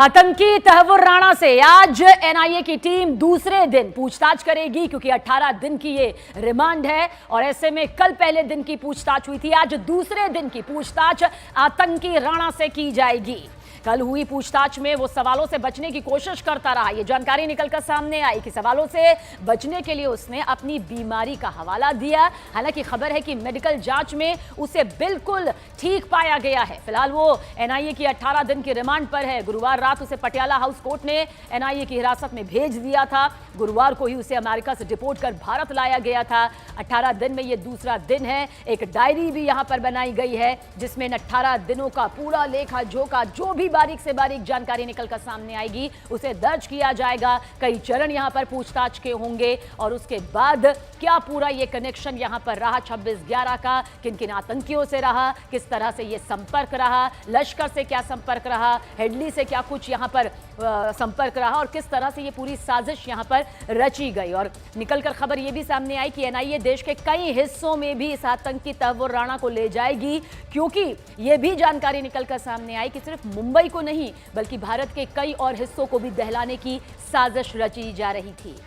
आतंकी तहव्वुर राणा से आज एनआईए की टीम दूसरे दिन पूछताछ करेगी, क्योंकि 18 दिन की ये रिमांड है और ऐसे में कल पहले दिन की पूछताछ हुई थी। आज दूसरे दिन की पूछताछ आतंकी राणा से की जाएगी। कल हुई पूछताछ में वो सवालों से बचने की कोशिश करता रहा। ये जानकारी निकलकर सामने आई कि सवालों से बचने के लिए उसने अपनी बीमारी का हवाला दिया। हालांकि खबर है कि मेडिकल जांच में उसे बिल्कुल ठीक पाया गया है। फिलहाल वो एनआईए की 18 दिन की रिमांड पर है। गुरुवार रात उसे पटियाला हाउस कोर्ट ने एनआईए की हिरासत में भेज दिया था। गुरुवार को ही उसे अमेरिका से डिपोर्ट कर भारत लाया गया था। 18 दिन में ये दूसरा दिन है। एक डायरी भी यहां पर बनाई गई है जिसमें इन 18 दिनों का पूरा लेखा जोखा, जो भी बारीक से बारीक जानकारी निकलकर सामने आएगी उसे दर्ज किया जाएगा। कई चरण यहां पर पूछताछ के होंगे और उसके बाद क्या पूरा ये कनेक्शन यहां पर रहा 26/11 का, किन किन आतंकियों से रहा, किस तरह से ये संपर्क रहा, लश्कर से क्या संपर्क रहा, हेडली से क्या कुछ यहां पर संपर्क रहा और किस तरह से ये पूरी साजिश यहां पर रची गई। और निकलकर खबर ये भी सामने आई कि एनआईए देश के कई हिस्सों में भी इस आतंकी तहव्वुर राणा को ले जाएगी, क्योंकि ये भी जानकारी निकलकर सामने आई कि सिर्फ मुंबई को नहीं बल्कि भारत के कई और हिस्सों को भी दहलाने की साजिश रची जा रही थी।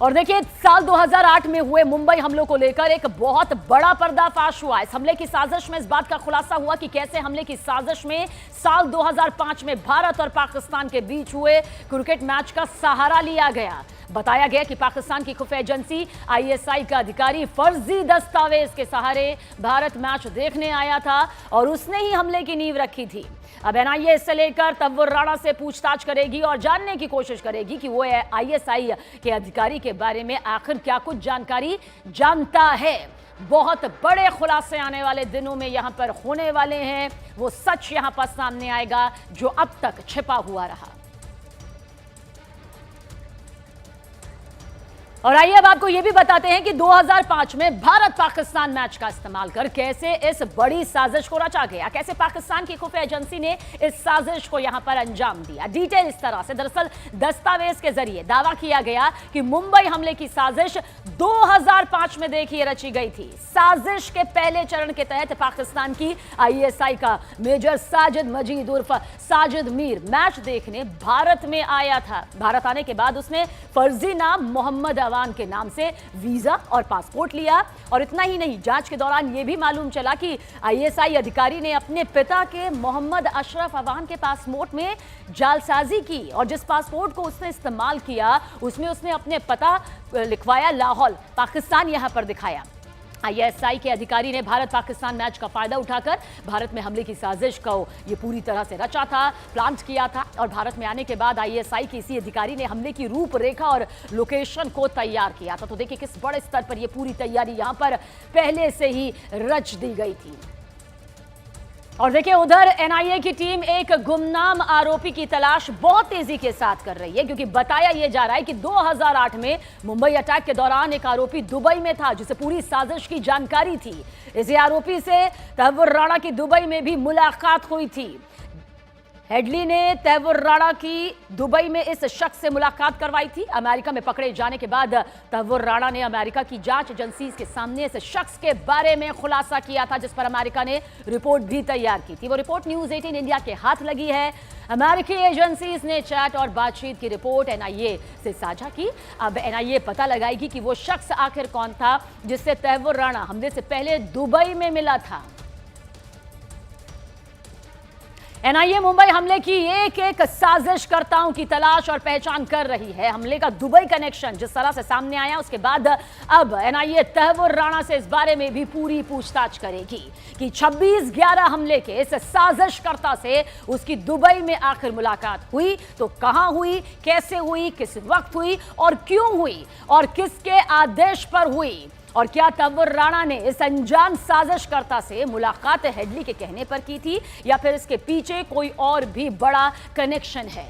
और देखिए, साल 2008 में हुए मुंबई हमलों को लेकर एक बहुत बड़ा पर्दाफाश हुआ। इस हमले की साजिश में इस बात का खुलासा हुआ कि कैसे हमले की साजिश में साल 2005 में भारत और पाकिस्तान के बीच हुए क्रिकेट मैच का सहारा लिया गया। बताया गया कि पाकिस्तान की खुफिया एजेंसी आईएसआई का अधिकारी फर्जी दस्तावेज के सहारे भारत मैच देखने आया था और उसने ही हमले की नींव रखी थी। अब एनआईए इससे लेकर तहव्वुर राणा से पूछताछ करेगी और जानने की कोशिश करेगी कि वो आईएसआई के अधिकारी के बारे में आखिर क्या कुछ जानकारी जानता है। बहुत बड़े खुलासे आने वाले दिनों में यहां पर होने वाले हैं। वो सच यहां पर सामने आएगा जो अब तक छिपा हुआ रहा। और आइए अब आपको यह भी बताते हैं कि 2005 में भारत पाकिस्तान मैच का इस्तेमाल कर कैसे इस बड़ी साजिश को रचा गया, कैसे पाकिस्तान की खुफिया एजेंसी ने इस साजिश को यहां पर अंजाम दिया। डिटेल इस तरह से, दरअसल दस्तावेज के जरिए दावा किया गया कि मुंबई हमले की साजिश 2005 में देखिए रची गई थी। साजिश के पहले चरण के तहत पाकिस्तान की आईएसआई का मेजर साजिद मजीद उर्फ साजिद मीर मैच देखने भारत में आया था। भारत आने के बाद उसने फर्जी नाम मोहम्मद अवान के नाम से वीजा और पासपोर्ट लिया। और इतना ही नहीं, जांच के दौरान यह भी मालूम चला कि आईएसआई अधिकारी ने अपने पिता के मोहम्मद अशरफ अवान के पासपोर्ट में जालसाजी की और जिस पासपोर्ट को उसने इस्तेमाल किया उसमें उसने अपने पता लिखवाया लाहौर, पाकिस्तान यहां पर दिखाया। आईएसआई के अधिकारी ने भारत पाकिस्तान मैच का फायदा उठाकर भारत में हमले की साजिश को ये पूरी तरह से रचा था, प्लान किया था। और भारत में आने के बाद आईएसआई के इसी अधिकारी ने हमले की रूपरेखा और लोकेशन को तैयार किया था। तो देखिए किस बड़े स्तर पर यह पूरी तैयारी यहां पर पहले से ही रच दी गई थी। और देखिए, उधर एनआईए की टीम एक गुमनाम आरोपी की तलाश बहुत तेजी के साथ कर रही है, क्योंकि बताया यह जा रहा है कि 2008 में मुंबई अटैक के दौरान एक आरोपी दुबई में था जिसे पूरी साजिश की जानकारी थी। इसी आरोपी से तहव्वुर राणा की दुबई में भी मुलाकात हुई थी। हेडली ने तहव्वुर राणा की दुबई में इस शख्स से मुलाकात करवाई थी। अमेरिका में पकड़े जाने के बाद तहव्वुर राणा ने अमेरिका की जांच एजेंसी के सामने इस शख्स के बारे में खुलासा किया था, जिस पर अमेरिका ने रिपोर्ट भी तैयार की थी। वो रिपोर्ट न्यूज़ 18 इंडिया के हाथ लगी है। अमेरिकी एजेंसीज ने चैट और बातचीत की रिपोर्ट एनआईए से साझा की। अब एनआईए पता लगाएगी कि वो शख्स आखिर कौन था जिससे तहव्वुर राणा हमले से पहले दुबई में मिला था। एनआईए मुंबई हमले की एक एक साजिशकर्ताओं की तलाश और पहचान कर रही है। हमले का दुबई कनेक्शन जिस तरह से सामने आया, उसके बाद अब एनआईए तहव्वुर राणा से इस बारे में भी पूरी पूछताछ करेगी कि 26/11 हमले के इस साजिशकर्ता से उसकी दुबई में आखिर मुलाकात हुई तो कहां हुई, कैसे हुई, किस वक्त हुई और क्यों हुई और किसके आदेश पर हुई। और क्या तहव्वुर राणा ने इस अनजान साजिशकर्ता से मुलाकात हेडली के कहने पर की थी या फिर इसके पीछे कोई और भी बड़ा कनेक्शन है।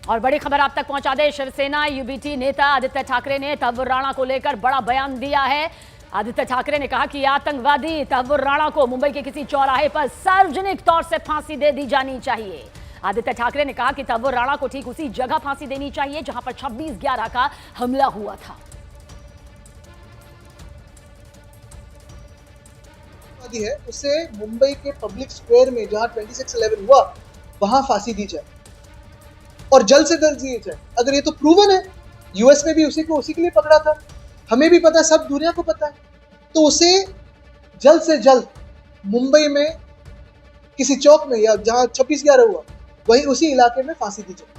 और बड़ी खबर आप तक पहुंचा दे, शिवसेना यूबीटी नेता आदित्य ठाकरे ने तहव्वुर राणा को लेकर बड़ा बयान दिया है। आदित्य ठाकरे ने कहा कि आतंकवादी तहव्वुर राणा को मुंबई के किसी चौराहे पर सार्वजनिक तौर से फांसी दे दी जानी चाहिए। आदित्य ठाकरे ने कहा कि तहव्वुर राणा को ठीक उसी जगह फांसी देनी चाहिए जहां पर 26/11 का हमला हुआ था। दी है उसे मुंबई के पब्लिक स्क्वायर में जहां 26/11 हुआ वहां फांसी दी जाए और जल्द से जल्द दी जाए। अगर ये तो प्रूवन है, यूएस में भी उसी के लिए पकड़ा था, हमें भी पता है, सब दुनिया को पता है, तो उसे जल्द से जल्द मुंबई में किसी चौक में या जहां 26/11 हुआ वहीं उसी इलाके में फांसी दी जाए।